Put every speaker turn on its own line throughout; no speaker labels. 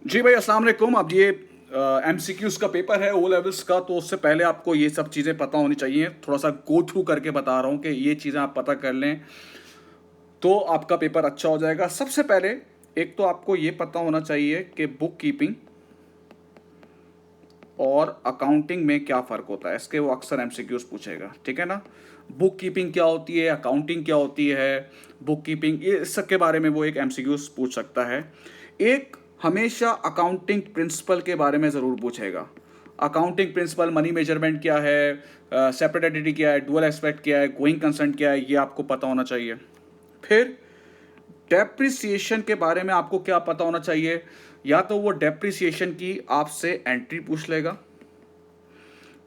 जी भाई, अस्सलाम वालेकुम। अब ये एमसीक्यूज का पेपर है ओ लेवल्स का, तो उससे पहले आपको ये सब चीज़ें पता होनी चाहिए। थोड़ा सा गो थ्रू करके बता रहा हूँ कि ये चीज़ें आप पता कर लें तो आपका पेपर अच्छा हो जाएगा। सबसे पहले एक तो आपको ये पता होना चाहिए कि बुक कीपिंग और अकाउंटिंग में क्या फ़र्क होता है। इसके वो अक्सर एमसीक्यूज पूछेगा, ठीक है ना। बुक कीपिंग क्या होती है, अकाउंटिंग क्या होती है, बुक कीपिंग, ये इस सब के बारे में वो एक एमसीक्यूज पूछ सकता है। एक हमेशा अकाउंटिंग प्रिंसिपल के बारे में ज़रूर पूछेगा। अकाउंटिंग प्रिंसिपल, मनी मेजरमेंट क्या है, सेपरेट एंटिटी क्या है, डुअल एस्पेक्ट क्या है, गोइंग कंसर्न क्या है, ये आपको पता होना चाहिए। फिर डेप्रिसिएशन के बारे में आपको क्या पता होना चाहिए। या तो वो डेप्रिसिएशन की आपसे एंट्री पूछ लेगा,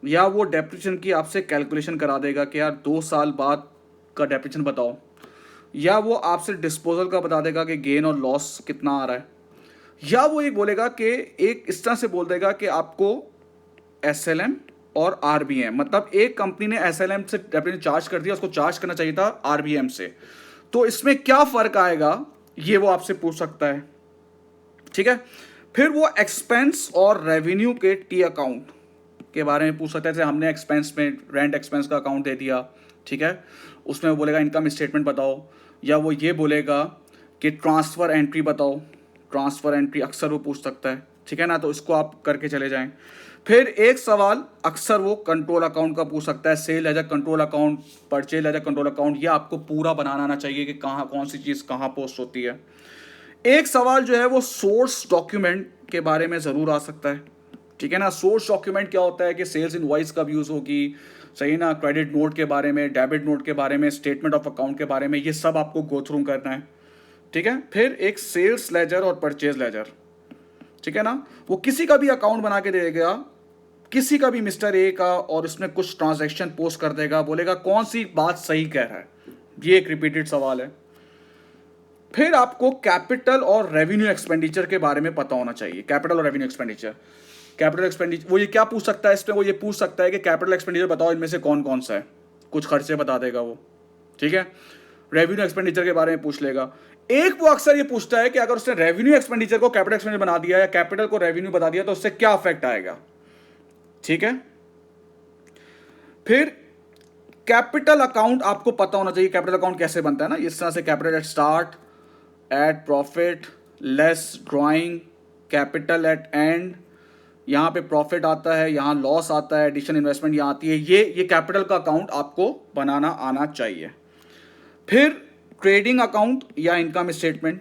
या वो डेप्रिसिएशन की आपसे कैलकुलेशन करा देगा कि यार 2 साल बाद का डेप्रिसिएशन बताओ, या वो आपसे डिस्पोजल का बता देगा कि गेन और लॉस कितना आ रहा है, या वो एक बोलेगा कि एक इस तरह से बोल देगा कि आपको एसएलएम और आरबीएम, मतलब एक कंपनी ने एसएलएम से डेप्रिसिएशन चार्ज कर दिया, उसको चार्ज करना चाहिए था आरबीएम से, तो इसमें क्या फर्क आएगा, ये वो आपसे पूछ सकता है, ठीक है। फिर वो एक्सपेंस और रेवेन्यू के टी अकाउंट के बारे में पूछ सकता है। जैसे हमने एक्सपेंस में रेंट एक्सपेंस का अकाउंट दे दिया, ठीक है, उसमें वो बोलेगा इनकम स्टेटमेंट बताओ, या वो ये बोलेगा कि ट्रांसफ़र एंट्री बताओ। ट्रांसफ़र एंट्री अक्सर वो पूछ सकता है, ठीक है ना, तो इसको आप करके चले जाएं। फिर एक सवाल अक्सर वो कंट्रोल अकाउंट का पूछ सकता है, sale as a control account, purchase as a control account, ये आपको पूरा बनाना आना चाहिए कि कहाँ कौन सी चीज़ कहाँ पोस्ट होती है। एक सवाल जो है वो सोर्स डॉक्यूमेंट के बारे में ज़रूर आ सकता है, ठीक है ना। सोर्स डॉक्यूमेंट क्या होता है कि सेल्स इनवॉइस कब यूज़ होगी, सही ना, क्रेडिट नोट के बारे में, डेबिट नोट के बारे में, स्टेटमेंट ऑफ अकाउंट के बारे में, ये सब आपको गो थ्रू करना है, ठीक है। फिर एक सेल्स लेजर और परचेज लेजर, ठीक है ना, वो किसी का भी अकाउंट बना के देगा, किसी का भी मिस्टर ए का, और उसमें कुछ ट्रांजैक्शन पोस्ट कर देगा, बोलेगा कौन सी बात सही कह रहा है। ये एक रिपीटेड सवाल है। फिर आपको कैपिटल और रेवेन्यू एक्सपेंडिचर के बारे में पता होना चाहिए। कैपिटल और रेवेन्यू एक्सपेंडिचर, कैपिटल एक्सपेंडिचर वो ये क्या पूछ सकता है, इसमें वो ये पूछ सकता है कि कैपिटल एक्सपेंडिचर बताओ इनमें से कौन कौन सा है, कुछ खर्चे बता देगा वो, ठीक है। रेवेन्यू एक्सपेंडिचर के बारे में पूछ लेगा। एक वो अक्सर ये पूछता है कि अगर उसने रेवेन्यू एक्सपेंडिचर को कैपिटल एक्सपेंडिचर बना दिया या कैपिटल को रेवेन्यू बता दिया तो उससे क्या इफेक्ट आएगा, ठीक है। फिर कैपिटल अकाउंट आपको पता होना चाहिए, कैपिटल अकाउंट कैसे बनता है ना, इस तरह से capital at start, add profit, less drawing, capital at end, यहाँ पे प्रॉफिट आता है, यहाँ लॉस आता है, एडिशन इन्वेस्टमेंट यहाँ आती है, ये कैपिटल का अकाउंट आपको बनाना आना चाहिए। फिर ट्रेडिंग अकाउंट या इनकम स्टेटमेंट,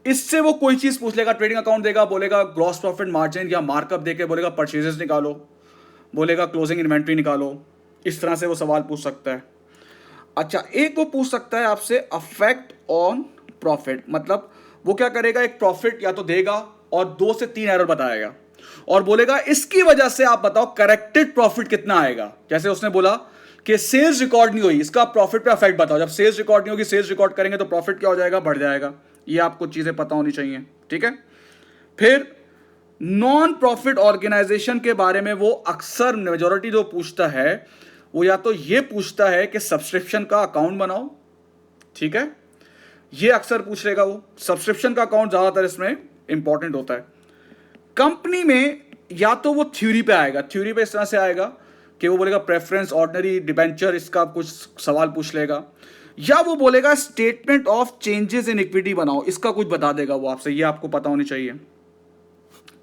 इससे वो कोई चीज़ पूछ लेगा। ट्रेडिंग अकाउंट देगा, बोलेगा ग्रॉस प्रॉफिट मार्जिन या मार्कअप देके बोलेगा परचेजेस निकालो, बोलेगा क्लोजिंग इन्वेंट्री निकालो, इस तरह से वो सवाल पूछ सकता है। अच्छा, एक वो पूछ सकता है आपसे अफेक्ट ऑन प्रॉफिट, मतलब वो क्या करेगा, एक प्रॉफिट या तो देगा और 2 से 3 एरर बताएगा और बोलेगा इसकी वजह से आप बताओ करेक्टेड प्रॉफिट कितना आएगा। जैसे उसने बोला कि सेल्स रिकॉर्ड नहीं हुई, इसका प्रॉफिट पे अफेक्ट बताओ। जब सेल्स रिकॉर्ड नहीं होगी, सेल्स रिकॉर्ड करेंगे तो प्रॉफिट क्या हो जाएगा, बढ़ जाएगा। ये आपको चीजें पता होनी चाहिए, ठीक है। फिर नॉन प्रॉफिट ऑर्गेनाइजेशन के बारे में वो अक्सर मेजोरिटी जो पूछता है वो या तो ये पूछता है कि सब्सक्रिप्शन का अकाउंट बनाओ, ठीक है, ये अक्सर पूछ लेगा वो। सब्सक्रिप्शन का अकाउंट ज्यादातर इसमें इंपॉर्टेंट होता है। कंपनी में या तो वो थ्योरी पे आएगा, थ्योरी पे इस तरह से आएगा कि वो बोलेगा प्रेफरेंस, ऑर्डिनरी, डिबेंचर, इसका कुछ सवाल पूछ लेगा, या वो बोलेगा statement of changes in equity बनाओ, इसका कुछ बता देगा वो आपसे, ये आपको पता होनी चाहिए।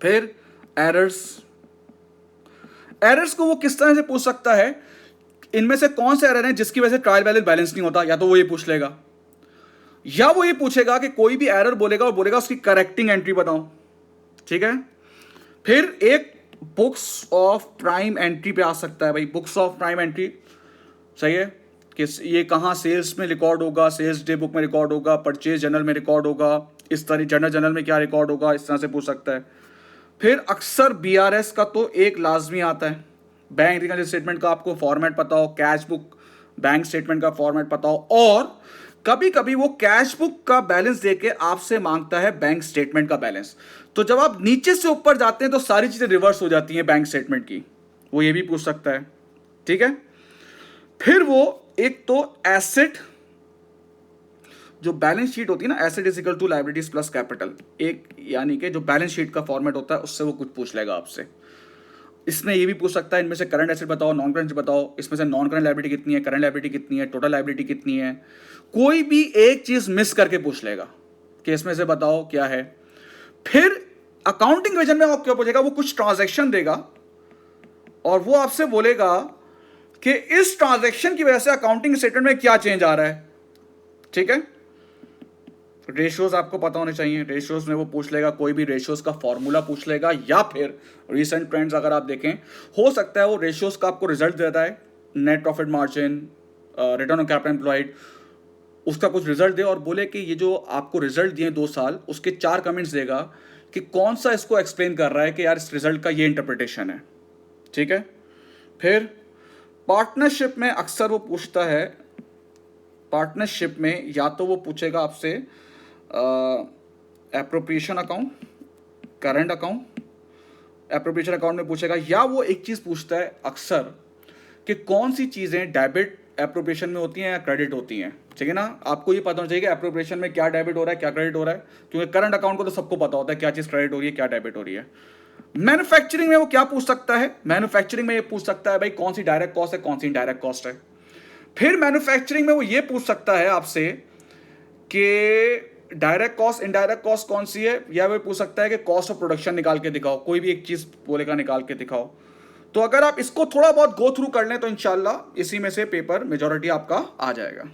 फिर एरर्स, एरर्स को वो किस तरह से पूछ सकता है, इनमें से कौन से एरर हैं जिसकी वजह से ट्रायल बैलेंस नहीं होता, या तो वो ये पूछ लेगा, या वो ये पूछेगा कि कोई भी एरर बोलेगा और बोलेगा उसकी करेक्टिंग एंट्री बताओ, ठीक है। फिर एक बुक्स ऑफ प्राइम एंट्री पे आ सकता है भाई, बुक्स ऑफ प्राइम एंट्री, सही है, कि ये कहाँ सेल्स में रिकॉर्ड होगा, सेल्स डे बुक में रिकॉर्ड होगा, परचेज जर्नल में रिकॉर्ड होगा, इस तरह जर्नल में क्या रिकॉर्ड होगा, इस तरह से पूछ सकता है। फिर अक्सर बीआरएस का तो एक लाजमी आता है, बैंक रिकॉर्ड स्टेटमेंट का आपको फॉर्मेट पता हो, कैश बुक बैंक स्टेटमेंट का फॉर्मेट पता हो, और कभी कभी वो कैश बुक का बैलेंस देके आपसे मांगता है बैंक स्टेटमेंट का बैलेंस। तो जब आप नीचे से ऊपर जाते हैं तो सारी चीजें रिवर्स हो जाती हैं बैंक स्टेटमेंट की, वो ये भी पूछ सकता है, ठीक है। फिर वो एक तो एसेट जो बैलेंस शीट होती है ना, asset is equal to liabilities plus capital, एक यानी कि जो बैलेंस शीट का फॉर्मेट होता है उससे वो कुछ पूछ लेगा आपसे। इसमें ये भी पूछ सकता है इनमें से करंट एसेट बताओ, नॉन करंट बताओ, इसमें से नॉन करंट लायबिलिटी कितनी है, करंट लायबिलिटी कितनी है, टोटल लायबिलिटी कितनी है। कोई भी एक चीज मिस करके पूछ लेगा कि इसमें से बताओ क्या है। फिर अकाउंटिंग विजन में वो क्या पूछेगा, वो कुछ ट्रांजैक्शन देगा और वो आपसे बोलेगा कि इस ट्रांजैक्शन की वजह से अकाउंटिंग स्टेटमेंट में क्या चेंज आ रहा है। ठीक है, रेशियोज आपको पता होने चाहिए, रेशियोज में वो पूछ लेगा, कोई भी रेशियोज का फॉर्मूला पूछ लेगा, या फिर रीसेंट ट्रेंड्स अगर आप देखें, हो सकता है वो रेशियोज का आपको रिजल्ट देता है, net profit margin, return on capital employed, उसका कुछ रिजल्ट दे और बोले कि ये जो आपको रिजल्ट दिए 2 साल, उसके 4 कमेंट्स देगा कि कौन सा इसको एक्सप्लेन कर रहा है कि यार इस रिजल्ट का ये इंटरप्रिटेशन है। ठीक है, फिर पार्टनरशिप में अक्सर वो पूछता है, पार्टनरशिप में या तो वो पूछेगा आपसे appropriation account, current account, appropriation account में पूछेगा, या वो एक चीज़ पूछता है अक्सर कि कौन सी चीज़ें डेबिट एप्रोप्रिएशन में होती हैं या क्रेडिट होती हैं। ठीक है ना, आपको ये पता होना चाहिए कि एप्रोप्रिएशन में क्या डेबिट हो रहा है, क्या क्रेडिट हो रहा है, क्योंकि करंट अकाउंट को तो सबको पता होता है क्या चीज़ क्रेडिट हो रही है, क्या डेबिट हो रही है। मैन्युफैक्चरिंग में वो क्या पूछ सकता है, मैन्युफैक्चरिंग में ये पूछ सकता है भाई कौन सी डायरेक्ट कॉस्ट है, कौन सी इनडायरेक्ट कॉस्ट है। फिर मैन्युफैक्चरिंग में वो ये पूछ सकता है आपसे कि डायरेक्ट कॉस्ट इनडायरेक्ट कॉस्ट कौन सी है, या वो पूछ सकता है कि कॉस्ट ऑफ प्रोडक्शन निकाल के दिखाओ, कोई भी एक चीज़ बोलेगा निकाल के दिखाओ। तो अगर आप इसको थोड़ा बहुत गो थ्रू कर लें तो इंशाल्लाह इसी में से पेपर मेजॉरिटी आपका आ जाएगा।